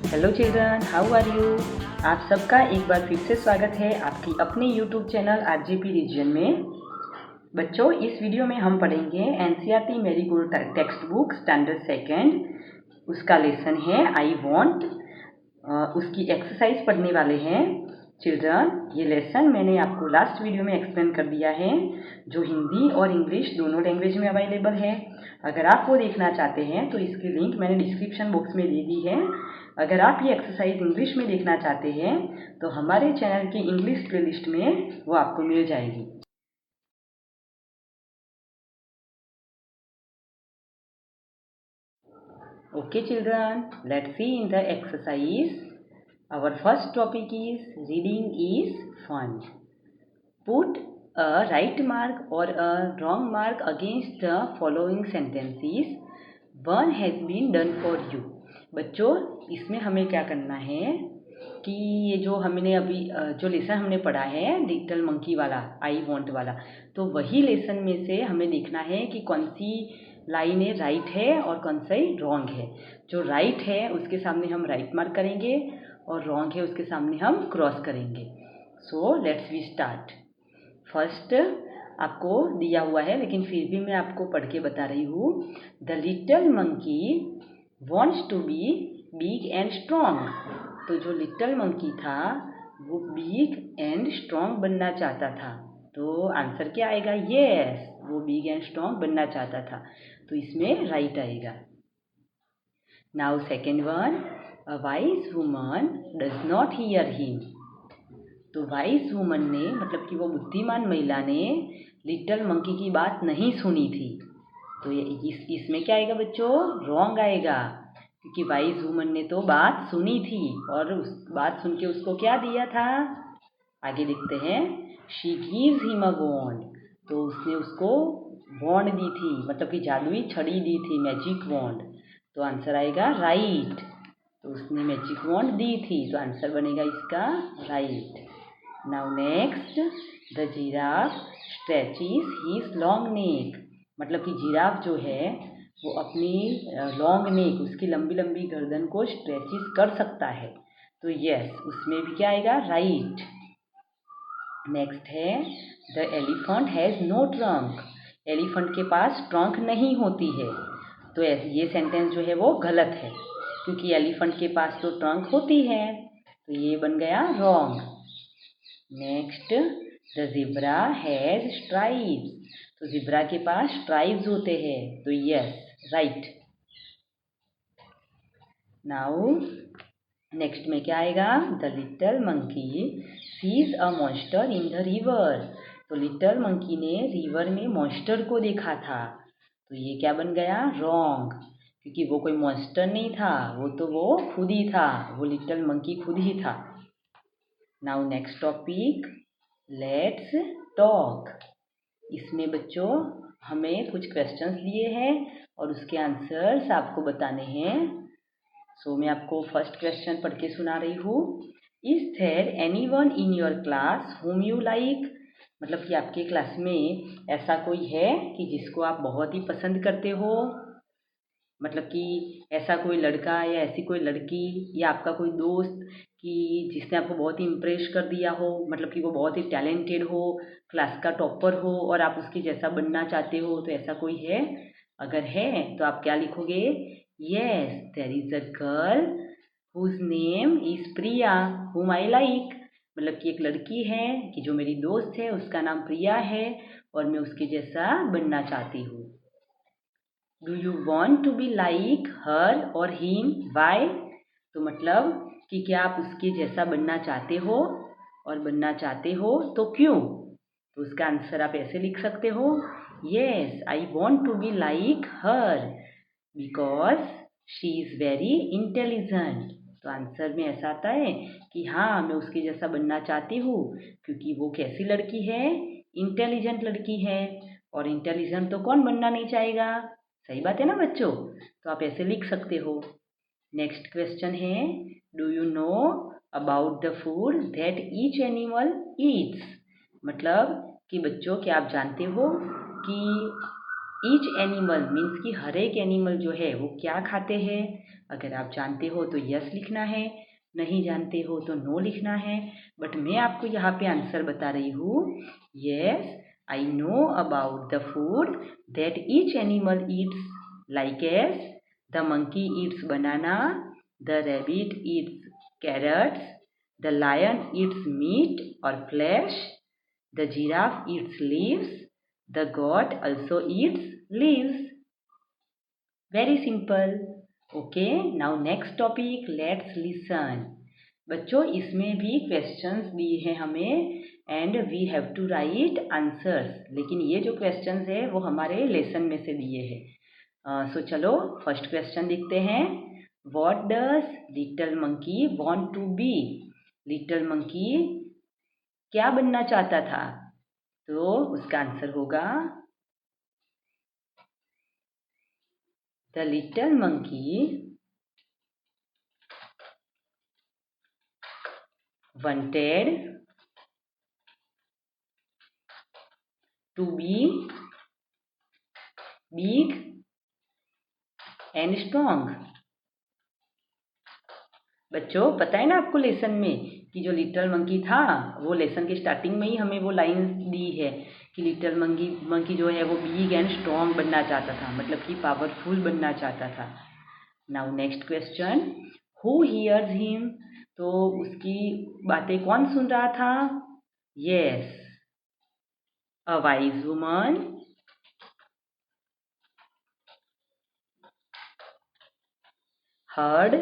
Hello children, how are you. आप सबका एक बार फिर से स्वागत है आपकी अपने यूट्यूब चैनल आरजीपी रीजन में। बच्चों, इस वीडियो में हम पढ़ेंगे NCERT marigold text book standard second. उसका लेसन है आई वॉन्ट। उसकी एक्सरसाइज पढ़ने वाले हैं चिल्ड्रन। ये लेसन मैंने आपको लास्ट वीडियो में एक्सप्लेन कर दिया है, जो हिंदी और इंग्लिश दोनों लैंग्वेज में अवेलेबल है। अगर आप वो देखना चाहते हैं तो इसकी लिंक मैंने डिस्क्रिप्शन बॉक्स में दे दी है। अगर आप ये एक्सरसाइज इंग्लिश में देखना चाहते हैं तो हमारे चैनल की इंग्लिश प्लेलिस्ट में वो आपको मिल जाएगी। Okay children, let's see in the exercise. Our first topic is reading is fun. Put a right mark or a wrong mark against the following sentences. One has been done for you. बच्चों, इसमें हमें क्या करना है कि ये जो हमने अभी जो लेसन हमने पढ़ा है लिटिल मंकी वाला, आई वॉन्ट वाला, तो वही लेसन में से हमें देखना है कि कौन सी लाइन राइट है और कौन सी रॉन्ग है। जो राइट है उसके सामने हम राइट मार्क करेंगे और रॉन्ग है उसके सामने हम क्रॉस करेंगे। So let's we start. First आपको दिया हुआ है, लेकिन फिर भी मैं आपको पढ़ के बता रही हूँ। The little monkey wants to be big and strong. तो जो लिटिल मंकी था वो बिग एंड स्ट्रॉन्ग बनना चाहता था। तो आंसर क्या आएगा? यस, वो बिग एंड स्ट्रॉन्ग बनना चाहता था, तो इसमें राइट आएगा। Now second one, a wise woman does not hear him. तो वाइज वुमन ने, मतलब कि वो बुद्धिमान महिला ने लिटिल मंकी की बात नहीं सुनी थी। तो इसमें क्या आएगा बच्चों? रॉन्ग आएगा, क्योंकि वाइज वुमन ने तो बात सुनी थी और उस बात सुन के उसको क्या दिया था। आगे देखते हैं। शी गिव्स हिम अ वॉन्ड। तो उसने उसको वॉन्ड दी थी, मतलब कि जादुई छड़ी दी थी, मैजिक वॉन्ड। तो आंसर आएगा राइट। तो उसने मैजिक वॉन्ड दी थी, तो आंसर बनेगा इसका right. Now next, the giraffe stretches his long neck. मतलब कि जिराफ जो है वो अपनी लॉन्ग नेक, उसकी लंबी लंबी गर्दन को स्ट्रेचेस कर सकता है। तो यस, उसमें भी क्या आएगा? राइट। नेक्स्ट है, the elephant has no trunk. Elephant के पास ट्रंक नहीं होती है। तो ये सेंटेंस जो है वो गलत है, क्योंकि एलिफेंट के पास तो ट्रंक होती है। तो ये बन गया wrong. Next, the zebra has stripes. तो ज़ेब्रा के पास स्ट्राइप्स होते हैं, तो यस, राइट। नाउ नेक्स्ट में क्या आएगा? The little monkey sees a monster in the river. तो लिटिल मंकी ने रिवर में मॉन्स्टर को देखा था। तो ये क्या बन गया? रॉन्ग, क्योंकि वो कोई मॉन्स्टर नहीं था, वो खुद ही था, वो लिटिल मंकी खुद ही था। Now next topic, let's talk. इसमें बच्चों हमें कुछ क्वेश्चंस लिए हैं और उसके आंसर्स आपको बताने हैं। सो मैं आपको फर्स्ट क्वेश्चन पढ़ के सुना रही हूँ। Is there anyone in your class whom you like. मतलब कि आपके क्लास में ऐसा कोई है कि जिसको आप बहुत ही पसंद करते हो। मतलब कि ऐसा कोई लड़का या ऐसी कोई लड़की या आपका कोई दोस्त कि जिसने आपको बहुत ही इम्प्रेस कर दिया हो, मतलब कि वो बहुत ही टैलेंटेड हो, क्लास का टॉपर हो और आप उसके जैसा बनना चाहते हो। तो ऐसा कोई है? अगर है तो आप क्या लिखोगे? Yes, there is a girl whose name is Priya whom I like. मतलब कि एक लड़की है कि जो मेरी दोस्त है, उसका नाम प्रिया है और मैं उसके जैसा बनना चाहती हूँ। Do you want to be like her और हिम? वाई? तो मतलब कि क्या आप उसके जैसा बनना चाहते हो, और बनना चाहते हो तो क्यों? तो उसका आंसर आप ऐसे लिख सकते हो, yes I want to be like her because she is very intelligent. तो आंसर में ऐसा आता है कि हाँ, मैं उसके जैसा बनना चाहती हूँ, क्योंकि वो कैसी लड़की है? इंटेलिजेंट लड़की है, और इंटेलिजेंट तो कौन बनना नहीं चाहेगा? सही बात है ना बच्चों? तो आप ऐसे लिख सकते हो। नेक्स्ट क्वेश्चन है, do you know about the food that each animal Yeats. मतलब कि बच्चों, क्या आप जानते हो कि ईच एनिमल मीन्स कि हर एक एनिमल जो है वो क्या खाते हैं। अगर आप जानते हो तो यस लिखना है, नहीं जानते हो तो नो लिखना है। बट मैं आपको यहाँ पे आंसर बता रही हूँ। Yes, I know about the food that each animal eats, like as the monkey eats banana, the rabbit eats carrots, the lion eats meat और flesh, the giraffe eats leaves, the goat also eats leaves. Very simple. Okay, now next topic, let's listen. बच्चों इसमें भी questions दिए हैं हमें and we have to write answers, लेकिन ये जो क्वेश्चंस है वो हमारे लेसन में से दिए हैं। सो चलो फर्स्ट क्वेश्चन देखते हैं। What does little monkey want to be? Little monkey क्या बनना चाहता था? तो उसका आंसर होगा the little monkey wanted to be big and strong. बच्चों पता है ना आपको लेसन में कि जो लिटिल मंकी था वो लेसन के स्टार्टिंग में ही हमें वो लाइन दी है कि लिटिल मंकी जो है वो बिग एंड स्ट्रॉन्ग बनना चाहता था, मतलब कि पावरफुल बनना चाहता था। Now next question, who hears him? तो उसकी बातें कौन सुन रहा था? Yes, a wise woman heard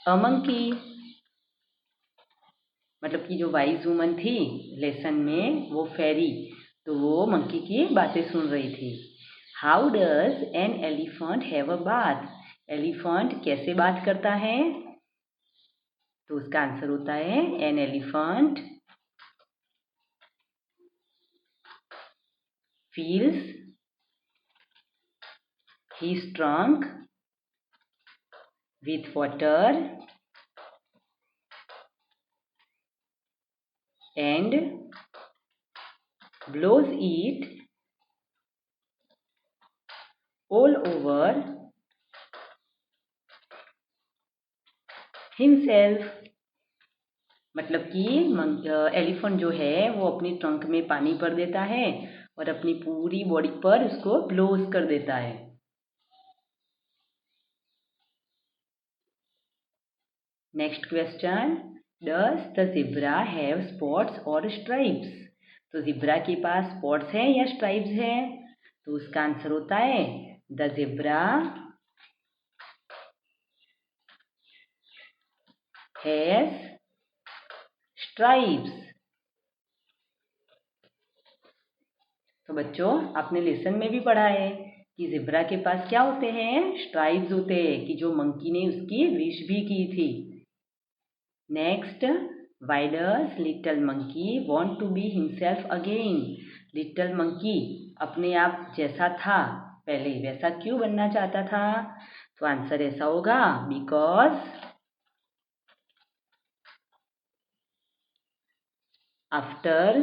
a monkey, मतलब कि जो वाइज वुमन थी लेसन में वो फेरी, तो वो मंकी की बातें सुन रही थी। How does an elephant have a bath? Elephant कैसे बात करता है? तो उसका आंसर होता है an elephant feels his trunk with water and blows it all over himself, मतलब कि एलिफेंट जो है वो अपनी ट्रंक में पानी भर देता है और अपनी पूरी बॉडी पर उसको ब्लोज कर देता है। Next question, does the zebra have spots और स्ट्राइप्स? तो ज़ेब्रा के पास स्पॉट्स है या स्ट्राइप्स है? तो उसका आंसर होता है द ज़ेब्रा हैज स्ट्राइप्स। तो बच्चों आपने लेसन में भी पढ़ा है कि ज़ेब्रा के पास क्या होते हैं? स्ट्राइप्स होते हैं, कि जो मंकी ने उसकी विश भी की थी। Next, why does little monkey want to be himself again? Little monkey अपने आप जैसा था पहले वैसा क्यों बनना चाहता था? तो आंसर ऐसा होगा because after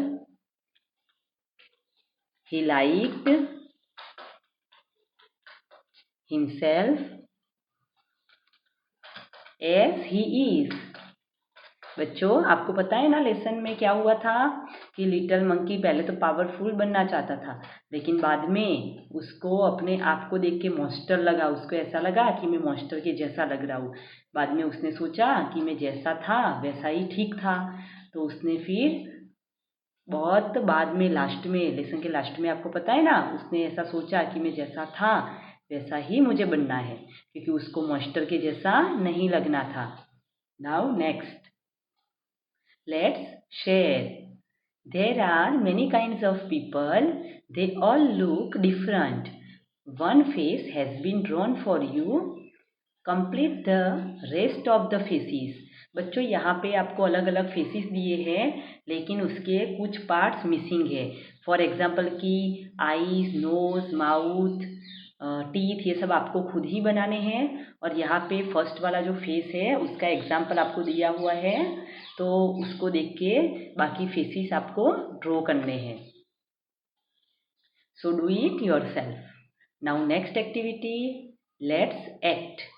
he liked himself as he is. बच्चों आपको पता है ना लेसन में क्या हुआ था कि लिटिल मंकी पहले तो पावरफुल बनना चाहता था, लेकिन बाद में उसको अपने आप को देख के मॉन्स्टर लगा, उसको ऐसा लगा कि मैं मॉन्स्टर के जैसा लग रहा हूँ। बाद में उसने सोचा कि मैं जैसा था वैसा ही ठीक था, तो उसने फिर बहुत बाद में लास्ट में लेसन के लास्ट में आपको पता है ना उसने ऐसा सोचा कि मैं जैसा था वैसा ही मुझे बनना है, क्योंकि उसको मॉन्स्टर के जैसा नहीं लगना था। Now next, let's share. There are many kinds of people. They all look different. One face has been drawn for you. Complete the rest of the faces. बच्चों यहाँ पे आपको अलग अलग फेसेस दिए हैं, लेकिन उसके कुछ पार्ट्स मिसिंग है। फॉर एग्जाम्पल की आईज, नोज, माउथ, टीथ, ये सब आपको खुद ही बनाने हैं। और यहाँ पे फर्स्ट वाला जो फेस है उसका एग्जाम्पल आपको दिया हुआ है, तो उसको देख के बाकी फेसेस आपको ड्रॉ करने हैं। So do it yourself. Now next activity, let's act.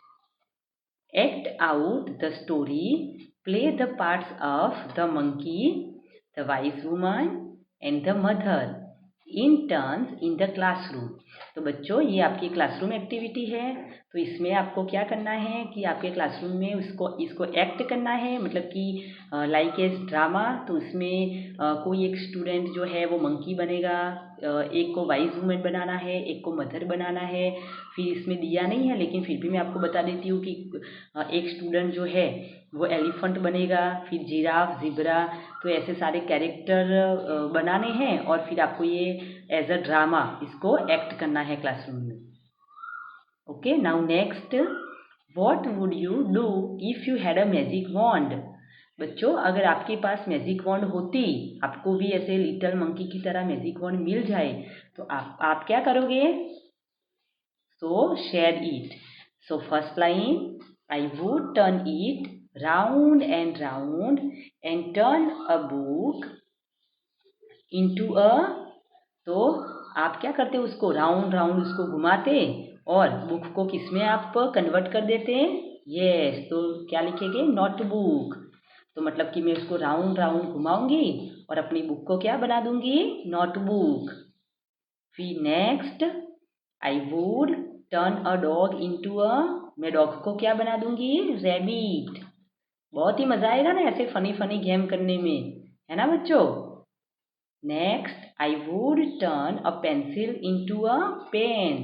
Act out the story. Play the parts of the monkey, the wise woman and the mother in turns in the classroom. तो बच्चों, ये आपकी classroom activity है। तो इसमें आपको क्या करना है कि आपके क्लासरूम में इसको एक्ट करना है, मतलब कि लाइक ए ड्रामा। तो इसमें कोई एक स्टूडेंट जो है वो मंकी बनेगा, एक को वाइज वुमेन बनाना है, एक को मदर बनाना है। फिर इसमें दिया नहीं है लेकिन फिर भी मैं आपको बता देती हूँ कि एक स्टूडेंट जो है वो एलिफेंट बनेगा, फिर जिराफ, ज़िब्रा। तो ऐसे सारे कैरेक्टर बनाने हैं और फिर आपको ये एज अ ड्रामा इसको एक्ट करना है क्लासरूम में। Okay, now next, what would you do if you had a magic wand. बच्चों, अगर आपके पास मैजिक वॉन्ड होती, आपको भी ऐसे लिटिल मंकी की तरह मैजिक वॉन्ड मिल जाए, तो आप क्या करोगे? So share it. So first line, I would turn it round and turn a book into a। तो आप क्या करते, उसको राउंड राउंड उसको घुमाते और बुक को किसमें आप कन्वर्ट कर देते? यस, तो क्या लिखेंगे? नोटबुक। तो मतलब कि मैं उसको राउंड राउंड घुमाऊंगी और अपनी बुक को क्या बना दूंगी? नोटबुक। फिर next, I would turn a dog into a. मैं डॉग को क्या बना दूंगी? रैबिट। बहुत ही मजा आएगा ना ऐसे फनी फनी गेम करने में, है ना बच्चों? Next, I would turn a pencil into a pen.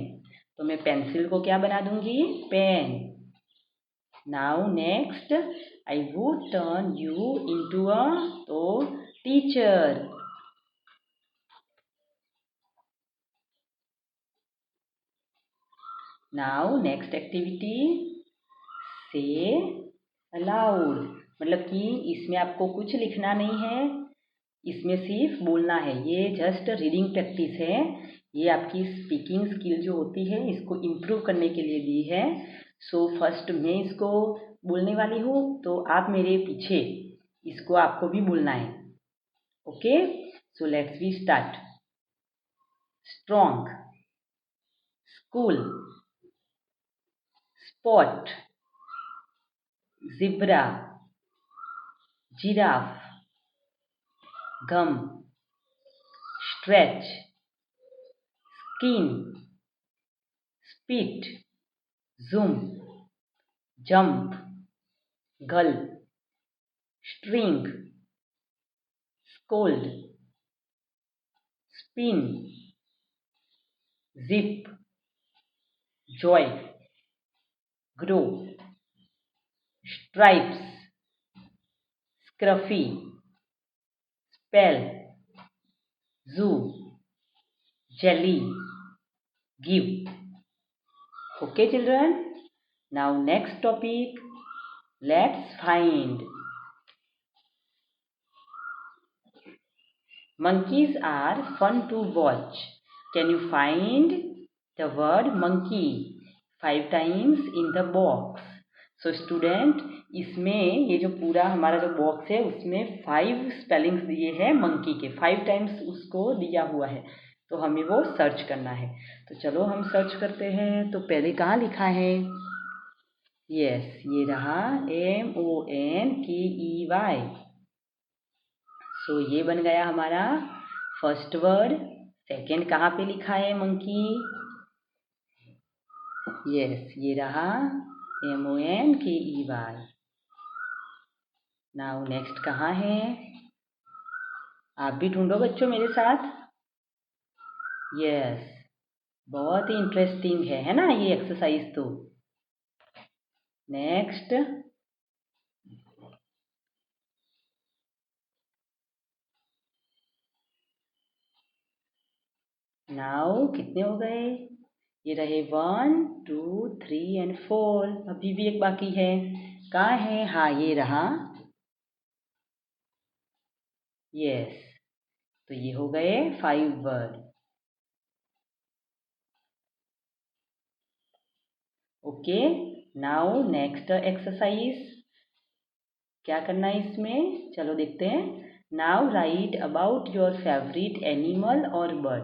तो मैं पेंसिल को क्या बना दूंगी? Pen. Now next, I would turn you into a. तो teacher. Now next activity, say aloud. मतलब कि इसमें आपको कुछ लिखना नहीं है, इसमें सिर्फ बोलना है। ये जस्ट रीडिंग प्रैक्टिस है। ये आपकी स्पीकिंग स्किल जो होती है इसको इम्प्रूव करने के लिए दी है। सो फर्स्ट मैं इसको बोलने वाली हूँ, तो आप मेरे पीछे इसको आपको भी बोलना है। Okay, so let's we start. Strong, school, spot, zebra, giraffe, gum, stretch, skin, spit, zoom, jump, gulp, string, scold, spin, zip, joy, grow, stripes, scruffy, spell, zoo, jelly, give. Okay children, now next topic, let's find. Monkeys are fun to watch. Can you find the word monkey 5 times in the box? So student, इसमें ये जो पूरा हमारा जो box है उसमें 5 spellings दिए हैं मंकी के, 5 टाइम्स उसको दिया हुआ है, तो हमें वो सर्च करना है। तो चलो हम सर्च करते हैं। तो पहले कहाँ लिखा है? यस, ये रहा, MONKEY। सो ये बन गया हमारा फर्स्ट वर्ड। सेकेंड कहाँ पे लिखा है मंकी? यस, ये रहा, MONKEY। नाउ नेक्स्ट कहाँ है? आप भी ढूंढो बच्चों मेरे साथ। यस, बहुत ही इंटरेस्टिंग है ना ये एक्सरसाइज। तो नेक्स्ट, नाउ कितने हो गए? ये रहे 1 2 3 एंड 4। अभी भी एक बाकी है। कहाँ है? हाँ, ये रहा। यस, तो ये हो गए 5 word. Okay, now next exercise क्या करना है इसमें, चलो देखते हैं। Now write about your favourite animal और bird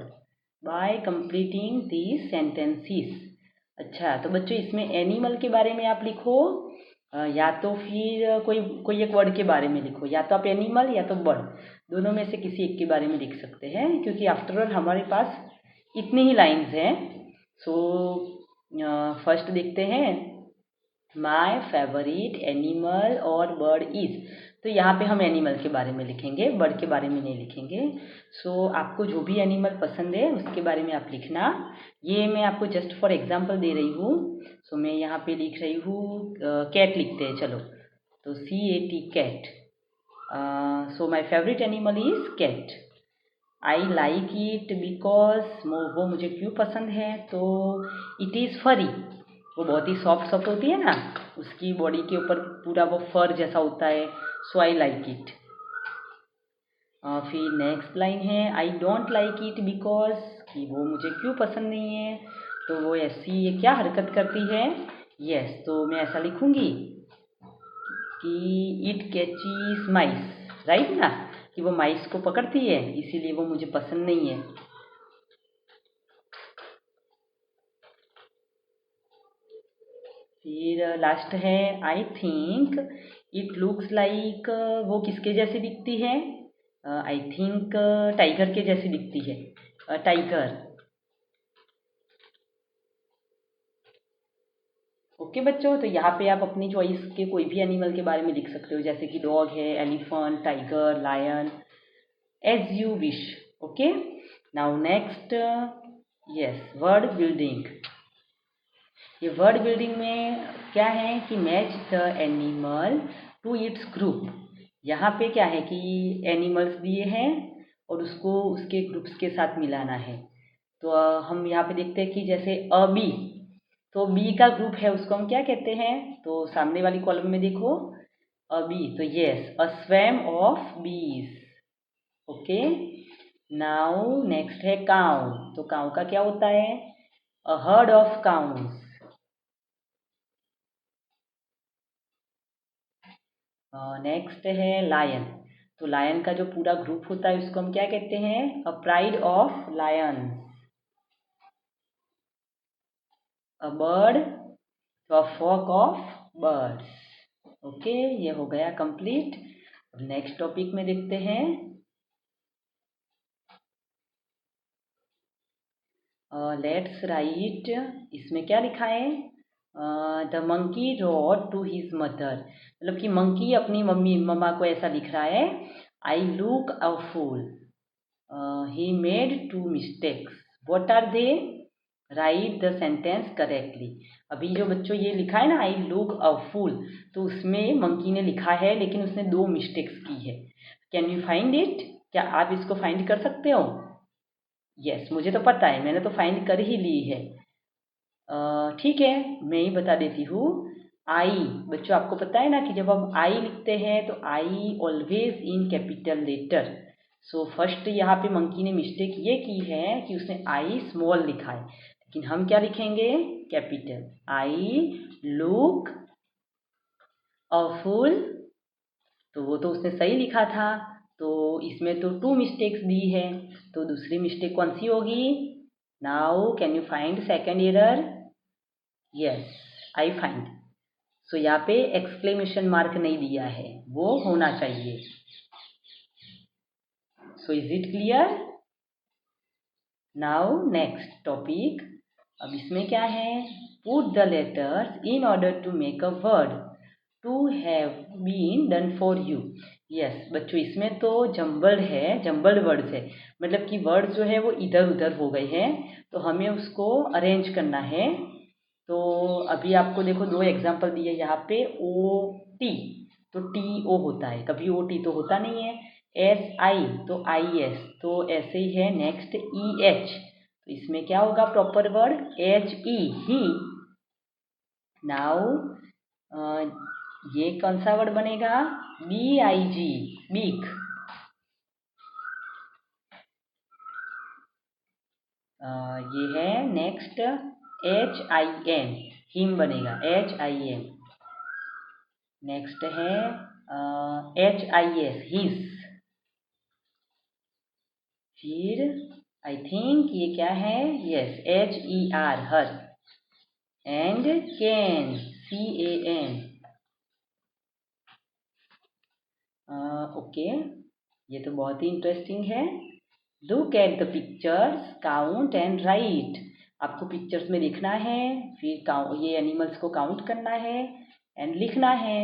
by completing these sentences. अच्छा, तो बच्चों इसमें एनिमल के बारे में आप लिखो, या तो फिर कोई कोई एक वर्ड के बारे में लिखो, या तो आप एनिमल या तो बर्ड, दोनों में से किसी एक के बारे में लिख सकते हैं, क्योंकि आफ्टर ऑल हमारे पास इतनी ही लाइन्स हैं। सो फर्स्ट देखते हैं, माय फेवरेट एनिमल और बर्ड इज। तो यहाँ पे हम एनिमल के बारे में लिखेंगे, बर्ड के बारे में नहीं लिखेंगे। सो आपको जो भी एनिमल पसंद है उसके बारे में आप लिखना। ये मैं आपको जस्ट फॉर एग्जांपल दे रही हूँ। सो मैं यहाँ पे लिख रही हूँ, कैट लिखते हैं चलो, तो CAT cat. So my favourite animal is cat. I like it because, वो मुझे क्यों पसंद है, तो इट इज़ फरी, वो बहुत ही सॉफ्ट सॉफ्ट होती है ना, उसकी बॉडी के ऊपर पूरा वो फर जैसा होता है, सो आई लाइक इट। फिर नेक्स्ट लाइन है, I don't like it because, कि वो मुझे क्यों पसंद नहीं है, तो वो ऐसी ये क्या हरकत करती है, यस, तो मैं ऐसा लिखूंगी कि इट कैचीज माइस, राइट ना, कि वो माइस को पकड़ती है, इसीलिए वो मुझे पसंद नहीं है। फिर लास्ट है, I think it looks like, वो किसके जैसी दिखती है, आई थिंक टाइगर के जैसी दिखती है, टाइगर। ओके बच्चों, तो यहाँ पे आप अपनी चॉइस के कोई भी एनिमल के बारे में लिख सकते हो, जैसे कि डॉग है, elephant, tiger, lion, as you wish. Okay, now next, yes, word building. ये वर्ड बिल्डिंग में क्या है कि match the animal to its group. यहाँ पे क्या है कि एनिमल्स दिए हैं और उसको उसके ग्रुप्स के साथ मिलाना है। तो हम यहाँ पे देखते हैं कि जैसे अ बी, तो बी का ग्रुप है उसको हम क्या कहते हैं, तो सामने वाली कॉलम में देखो, अ बी, तो यस, अ स्वैम ऑफ बीज। ओके, नाउ नेक्स्ट है काउ। तो काउ का क्या होता है, a herd of cows. Next है लायन। तो लायन का जो पूरा ग्रुप होता है उसको हम क्या कहते हैं, a pride of lion. A bird, तो a flock of birds. Okay, ये हो गया कंप्लीट। नेक्स्ट टॉपिक में देखते हैं, लेट्स राइट। इसमें क्या लिखा है, the monkey rode to his mother, मतलब कि मंकी अपनी मम्मा को ऐसा लिख रहा है, I look a fool, he made two mistakes, what are they, write the sentence correctly. अभी जो बच्चों ये लिखा है ना, आई लुक अ फूल, तो उसमें मंकी ने लिखा है लेकिन उसने 2 मिस्टेक्स की है। कैन यू फाइंड इट, क्या आप इसको फाइंड कर सकते हो, यस, मुझे तो पता है, मैंने तो फाइंड कर ही ली है। ठीक है, मैं ही बता देती हूँ। आई, बच्चों आपको पता है ना कि जब हम आई लिखते हैं तो I always in capital letter. So first यहाँ पे मंकी ने मिस्टेक ये की है कि उसने आई स्मॉल लिखा है, लेकिन हम क्या लिखेंगे, कैपिटल। आई लुक अ फूल, तो वो तो उसने सही लिखा था, तो इसमें तो 2 मिस्टेक्स दी है, तो दूसरी मिस्टेक कौन सी होगी, now can you find second error, yes, I find. So यहाँ पे एक्सक्लेमेशन मार्क नहीं दिया है, वो होना चाहिए। So is it clear, now next topic. अब इसमें क्या है, put the letters in order to make a word two have been done for you. Yes बच्चों, इसमें तो जम्बल्ड है, जम्बल्ड वर्ड्स है, मतलब कि वर्ड्स जो है वो इधर उधर हो गए हैं, तो हमें उसको अरेंज करना है। तो अभी आपको देखो 2 एग्जाम्पल दिए यहाँ पे, ओ टी, तो टी ओ होता है, कभी ओ टी तो होता नहीं है, एस आई तो आई एस, तो ऐसे ही है। नेक्स्ट ई एच, तो इसमें क्या होगा प्रॉपर वर्ड, एच ई, ही। नाउ ये कौन सा वर्ड बनेगा, बी आई जी, बीक। ये है next, H I N, him बनेगा HIM। नेक्स्ट है HIS हिस। फिर आई थिंक ये क्या है, yes HER her. And can CAN। Okay, ये तो बहुत ही इंटरेस्टिंग है। Look at the pictures, count and write. आपको पिक्चर्स में लिखना है, फिर ये एनिमल्स को काउंट करना है एंड लिखना है।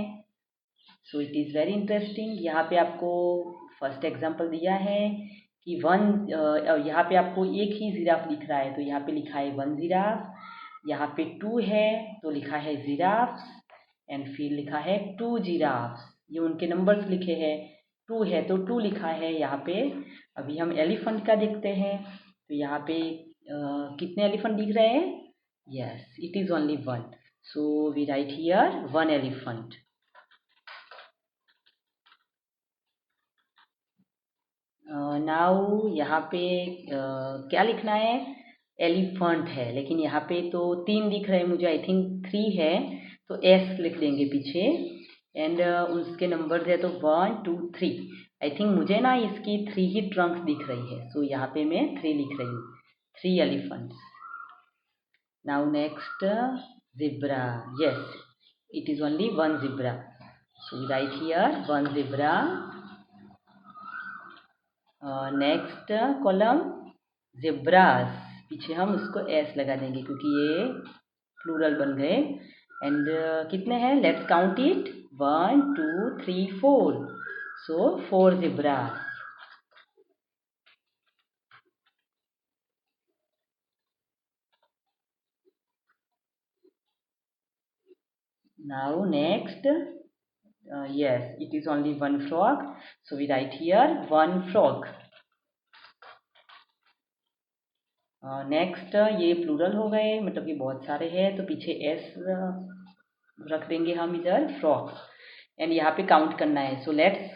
So it is very interesting. यहाँ पे आपको फर्स्ट एग्जांपल दिया है कि यहाँ पे आपको एक ही जिराफ दिख रहा है, तो यहाँ पे लिखा है 1 जिराफ। यहाँ पे 2 है तो लिखा है जिराफ्स, एंड फिर लिखा है 2 जिराफ्स। ये उनके नंबर्स लिखे हैं, 2 है तो 2 लिखा है यहाँ पे। अभी हम एलिफेंट का देखते हैं, तो यहाँ पे कितने एलिफेंट दिख रहे हैं, yes it is only 1। So we write here 1 elephant. Now यहाँ पे क्या लिखना है, एलिफेंट है, लेकिन यहाँ पे तो 3 दिख रहे हैं मुझे, आई थिंक 3 है, तो S लिख देंगे पीछे। एंड उसके नंबर है तो 1 2 3। आई थिंक मुझे ना इसकी 3 ही ट्रंक्स दिख रही है, सो यहाँ पे मैं 3 लिख रही हूँ, 3 elephants. Now next zebra, yes it is only 1 zebra, so we write here 1 zebra। Next column zebras, पीछे हम उसको S लगा देंगे क्योंकि ये प्लूरल बन गए। एंड कितने हैं, let's count it 1 2 3 4, so 4 zebras. Now next yes it is only 1 frog, so we write here 1 frog। Next ये प्लूरल हो गए, मतलब कि बहुत सारे हैं, तो पीछे S रख देंगे हम इधर फ्रॉक्स। एंड यहाँ पे काउंट करना है, so let's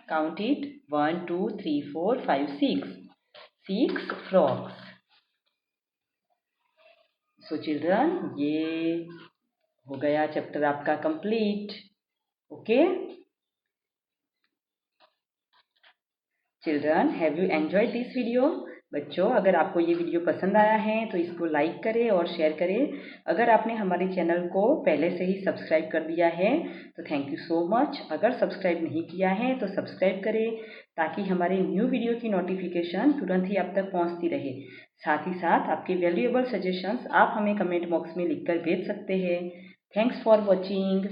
count it 1 2 3 4 5 6 frogs. So children, ये हो गया चैप्टर आपका complete. Okay children, have you enjoyed this video? बच्चों, अगर आपको ये वीडियो पसंद आया है तो इसको लाइक करें और शेयर करें। अगर आपने हमारे चैनल को पहले से ही सब्सक्राइब कर दिया है तो थैंक यू सो मच। अगर सब्सक्राइब नहीं किया है तो सब्सक्राइब करें ताकि हमारे न्यू वीडियो की नोटिफिकेशन तुरंत ही आप तक पहुंचती रहे। साथ ही साथ आपके वैल्यूएबल सजेशंस आप हमें कमेंट बॉक्स में लिखकर भेज सकते हैं। Thanks for watching.